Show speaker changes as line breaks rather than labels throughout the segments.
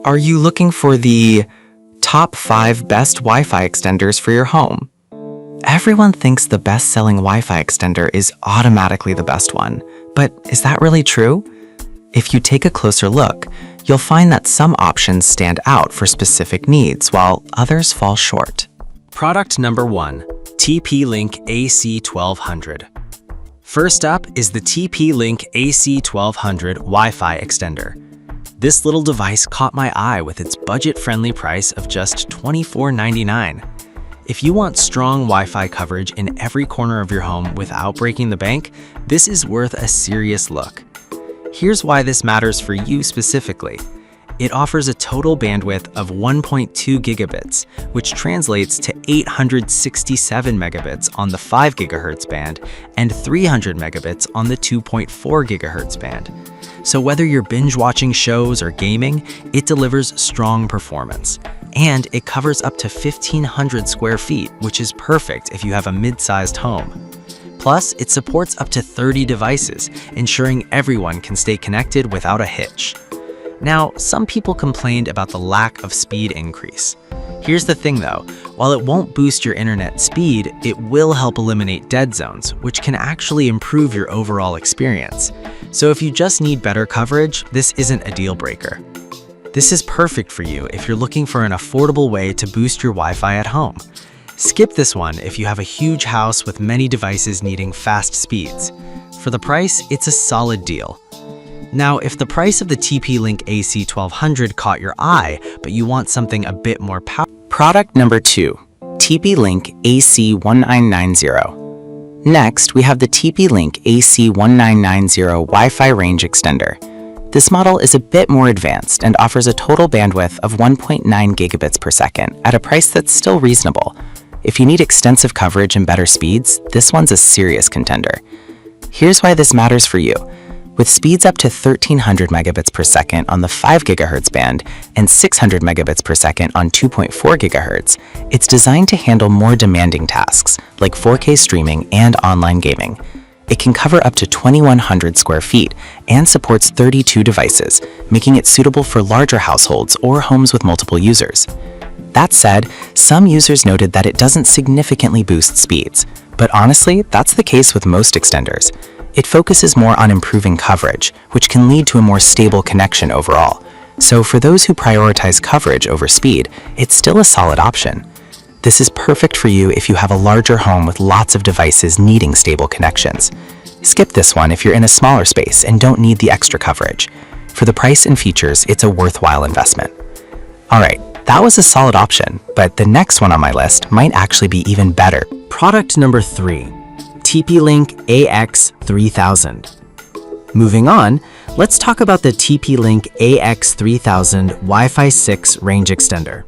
Are you looking for the top 5 best Wi-Fi extenders for your home? Everyone thinks the best-selling Wi-Fi extender is automatically the best one, but is that really true? If you take a closer look, you'll find that some options stand out for specific needs while others fall short.
Product number 1, TP-Link AC1200. First up is the TP-Link AC1200 Wi-Fi extender. This little device caught my eye with its budget-friendly price of just $24.99. If you want strong Wi-Fi coverage in every corner of your home without breaking the bank, this is worth a serious look. Here's why this matters for you specifically. It offers a total bandwidth of 1.2 gigabits, which translates to 867 megabits on the 5 gigahertz band and 300 megabits on the 2.4 gigahertz band. So whether you're binge-watching shows or gaming, it delivers strong performance. And it covers up to 1,500 square feet, which is perfect if you have a mid-sized home. Plus, it supports up to 30 devices, ensuring everyone can stay connected without a hitch. Now, some people complained about the lack of speed increase. Here's the thing though, while it won't boost your internet speed, it will help eliminate dead zones, which can actually improve your overall experience. So if you just need better coverage, this isn't a deal breaker. This is perfect for you if you're looking for an affordable way to boost your Wi-Fi at home. Skip this one if you have a huge house with many devices needing fast speeds. For the price, it's a solid deal. Now, if the price of the TP-Link AC1200 caught your eye, but you want something a bit more powerful.
Product number 2, TP-Link AC1990. Next, we have the TP-Link AC1990 Wi-Fi range extender. This model is a bit more advanced and offers a total bandwidth of 1.9 gigabits per second at a price that's still reasonable. If you need extensive coverage and better speeds, this one's a serious contender. Here's why this matters for you. With speeds up to 1,300 megabits per second on the 5 gigahertz band and 600 megabits per second on 2.4 gigahertz, it's designed to handle more demanding tasks like 4K streaming and online gaming. It can cover up to 2,100 square feet and supports 32 devices, making it suitable for larger households or homes with multiple users. That said, some users noted that it doesn't significantly boost speeds, but honestly, that's the case with most extenders. It focuses more on improving coverage, which can lead to a more stable connection overall. So for those who prioritize coverage over speed, it's still a solid option. This is perfect for you if you have a larger home with lots of devices needing stable connections. Skip this one if you're in a smaller space and don't need the extra coverage. For the price and features, it's a worthwhile investment. Alright, that was a solid option, but the next one on my list might actually be even better.
Product number 3, TP-Link AX3000. Moving on, let's talk about the TP-Link AX3000 Wi-Fi 6 range extender.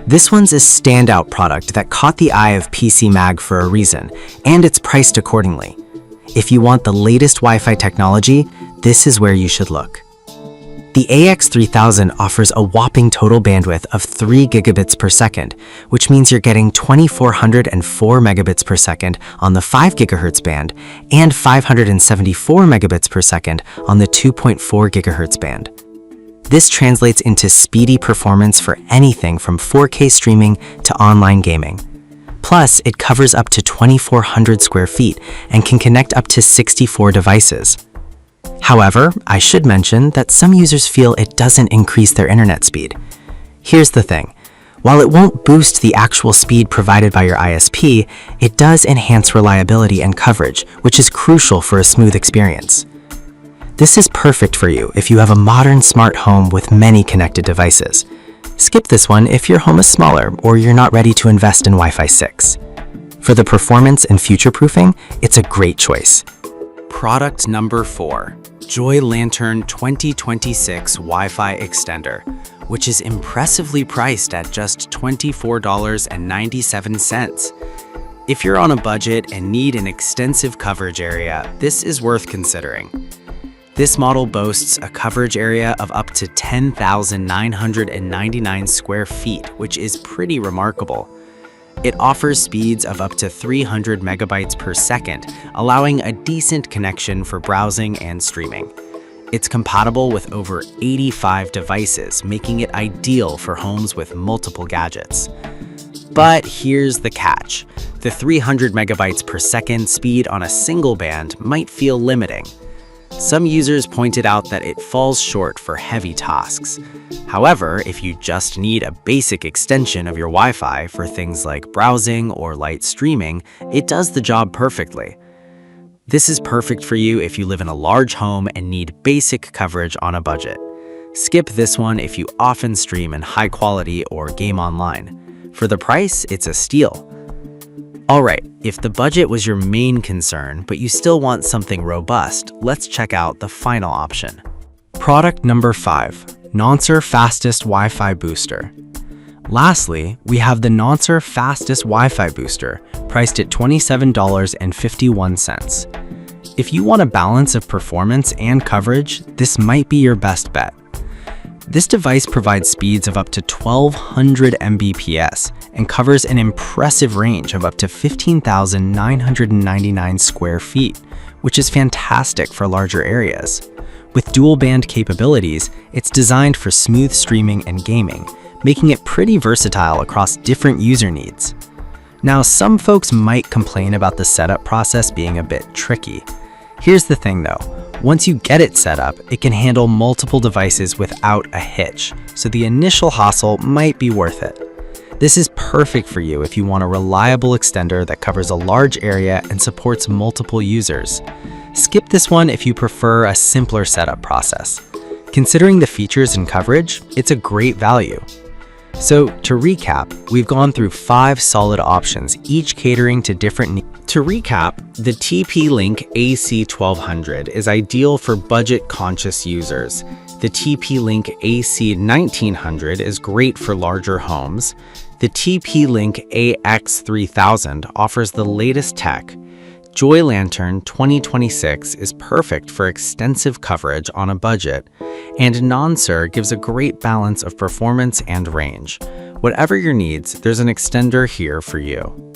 This one's a standout product that caught the eye of PC Mag for a reason, and it's priced accordingly. If you want the latest Wi-Fi technology, this is where you should look. The AX3000 offers a whopping total bandwidth of 3 gigabits per second, which means you're getting 2,404 megabits per second on the 5 gigahertz band and 574 megabits per second on the 2.4 gigahertz band. This translates into speedy performance for anything from 4K streaming to online gaming. Plus, it covers up to 2,400 square feet and can connect up to 64 devices. However, I should mention that some users feel it doesn't increase their internet speed. Here's the thing. While it won't boost the actual speed provided by your ISP, it does enhance reliability and coverage, which is crucial for a smooth experience. This is perfect for you if you have a modern smart home with many connected devices. Skip this one if your home is smaller or you're not ready to invest in Wi-Fi 6. For the performance and future-proofing, it's a great choice. Product number 4, Joy Lantern 2026 Wi-Fi Extender, which is impressively priced at just $24.97. If you're on a budget and need an extensive coverage area, this is worth considering. This model boasts a coverage area of up to 10,999 square feet, which is pretty remarkable. It offers speeds of up to 300 megabytes per second, allowing a decent connection for browsing and streaming. It's compatible with over 85 devices, making it ideal for homes with multiple gadgets. But here's the catch. The 300 megabytes per second speed on a single band might feel limiting. Some users pointed out that it falls short for heavy tasks. However, if you just need a basic extension of your Wi-Fi for things like browsing or light streaming, it does the job perfectly. This is perfect for you if you live in a large home and need basic coverage on a budget. Skip this one if you often stream in high quality or game online. For the price, it's a steal. Alright, if the budget was your main concern, but you still want something robust, let's check out the final option. Product number 5, Nonser Fastest Wi-Fi Booster. Lastly, we have the Nonser Fastest Wi-Fi Booster, priced at $27.51. If you want a balance of performance and coverage, this might be your best bet. This device provides speeds of up to 1200 Mbps and covers an impressive range of up to 15,999 square feet, which is fantastic for larger areas. With dual band capabilities, it's designed for smooth streaming and gaming, making it pretty versatile across different user needs. Now, some folks might complain about the setup process being a bit tricky. Here's the thing though. Once you get it set up, it can handle multiple devices without a hitch, so the initial hassle might be worth it. This is perfect for you if you want a reliable extender that covers a large area and supports multiple users. Skip this one if you prefer a simpler setup process. Considering the features and coverage, it's a great value. So to recap, we've gone through 5 solid options, each catering to different needs. To recap, the TP-Link AC1200 is ideal for budget-conscious users. The TP-Link AC1900 is great for larger homes. The TP-Link AX3000 offers the latest tech. Joy Lantern 2026 is perfect for extensive coverage on a budget, and Nonser gives a great balance of performance and range. Whatever your needs, there's an extender here for you.